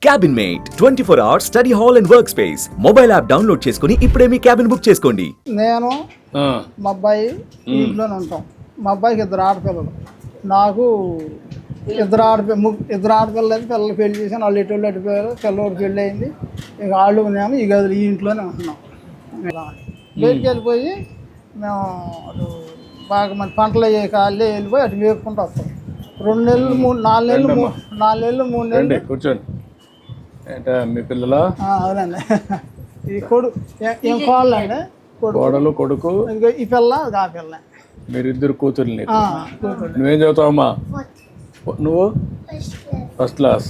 Cabin mate 24 hours study hall and work space mobile app download చేసుకుని ఇప్పుడే మీ cabin book చేసుకోండి. నేను మా అబ్బాయి ఇంట్లోనే ఉంటాం. మా అబ్బాయికి ఇద్దరు ఆడపిల్లలు, నాకు ఇద్దరు ఆడపిల్లలు అయితే పిల్లలు పెళ్లి చేసాను. వాళ్ళు ఎటు అడిపోయారు, పిల్లవాడు పెళ్ళి అయింది. ఇక వాళ్ళు మేము ఈ గదులు ఈ ఇంట్లోనే ఉంటున్నాం. బయటికి వెళ్ళిపోయి మేము అటు బాగా మంచి పంటలు అయ్యే కాళ్ళే వెళ్ళిపోయి అటు వేపుకుంటూ వస్తాం. 2 నెలలు 4 నెలలు 3 నెలలు కూర్చోండి. ఏంటా మీ పిల్లలా? అవునండి. ఈ ఏం కోళ్ళండి, కోడలు కొడుకు, ఈ పిల్ల ఆ పిల్ల. మీరిద్దరు కూతుర్లు. నువ్వేం చదువుతావమ్మా? నువ్వు ఫస్ట్ క్లాస్.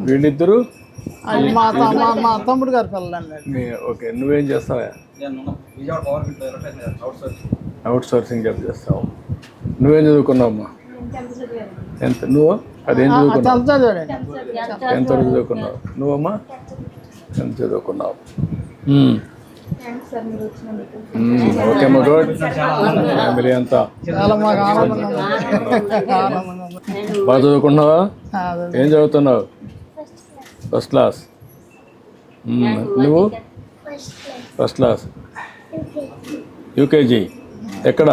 వీళ్ళిద్దరు మా తమ్ముడు గారి పిల్లలండి. ఓకే, నువ్వేం చేస్తావా? అవుట్ సోర్సింగ్ జాబ్ చేస్తావు. నువ్వేం చదువుకున్నావమ్మా? ఎంత? నువ్వు అదేం చదువుకున్నావు? ఎంత వరకు చదువుకున్నావు? నువ్వమ్మా ఎంత చదువుకున్నావు? ఓకే అమ్మా, గుడ్. ఫ్యామిలీ అంతా బాగా చదువుకుంటున్నావా? ఏం చదువుతున్నావు? First class. నువ్వు ఫస్ట్ క్లాస్, యూకేజీ. ఎక్కడ?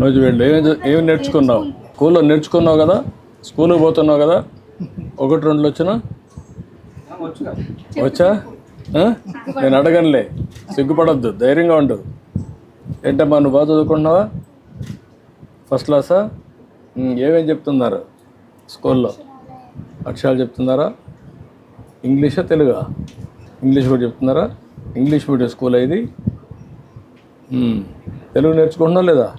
రోజు వెళ్ళు. ఏమి నేర్చుకున్నావు? స్కూల్లో నేర్చుకున్నావు కదా, స్కూల్కి పోతున్నావు కదా. 1-2 వచ్చినా వచ్చా? నేను అడగనులే, సిగ్గుపడద్దు, ధైర్యంగా ఉండు. ఏంటమ్మా నువ్వు బాగా చదువుకుంటున్నావా? ఫస్ట్ క్లాసా? ఏమేం చెప్తున్నారు స్కూల్లో? అక్షరాలు చెప్తున్నారా? ఇంగ్లీషా తెలుగా? ఇంగ్లీష్ కూడా చెప్తున్నారా? ఇంగ్లీష్ మీడియం స్కూల్ ఇది. తెలుగు నేర్చుకుంటున్నావు లేదా?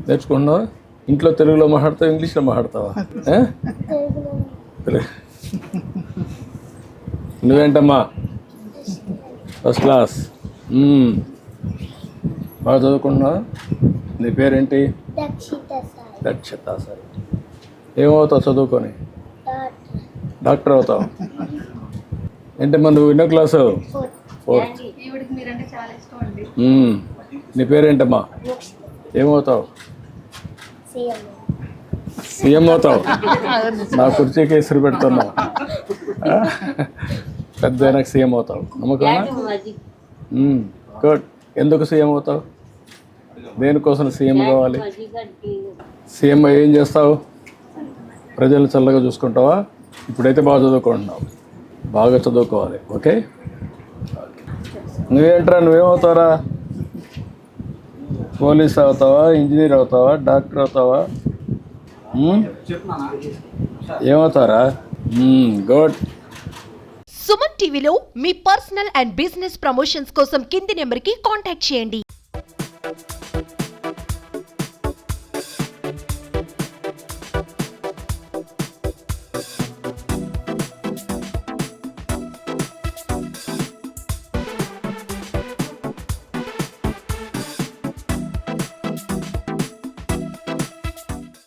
నేర్చుకుంటున్నావా? ఇంట్లో తెలుగులో మాట్లాడతావా, ఇంగ్లీష్లో మాట్లాడతావా? నువ్వేంటమ్మా? First class. బాగా చదువుకుంటున్నావా? నీ పేరేంటి? దక్షిత. సరే, ఏమవుతావు చదువుకొని? డాక్టర్ అవుతావు. ఏంటమ్మా నువ్వు ఎన్నో క్లాసు? 4th. నీ పేరేంటమ్మా? ఏమవుతావు? సీఎం అవుతావు. నా కుర్చీకి ఇసురు పెడుతున్నావు. పెద్ద నాకు సీఎం అవుతావు నమ్మకమా? గుడ్. ఎందుకు సీఎం అవుతావు? దేనికోసం సీఎం కావాలి? సీఎం ఏం చేస్తావు? ప్రజలు చల్లగా చూసుకుంటావా? ఇప్పుడైతే బాగా చదువుకుంటున్నావు, బాగా చదువుకోవాలి. ఓకే. నువ్వేంట్రా, నువ్వేమవుతారా? పోలీస్ అవుతావా, ఇంజనీర్ అవుతావా, డాక్టర్ అవుతావా? ఏమవుతారా? గుడ్. సుమన్ టీవీలో మీ పర్సనల్ అండ్ బిజినెస్ ప్రమోషన్స్ కోసం కింది నెంబర్కి కాంటాక్ట్ చేయండి.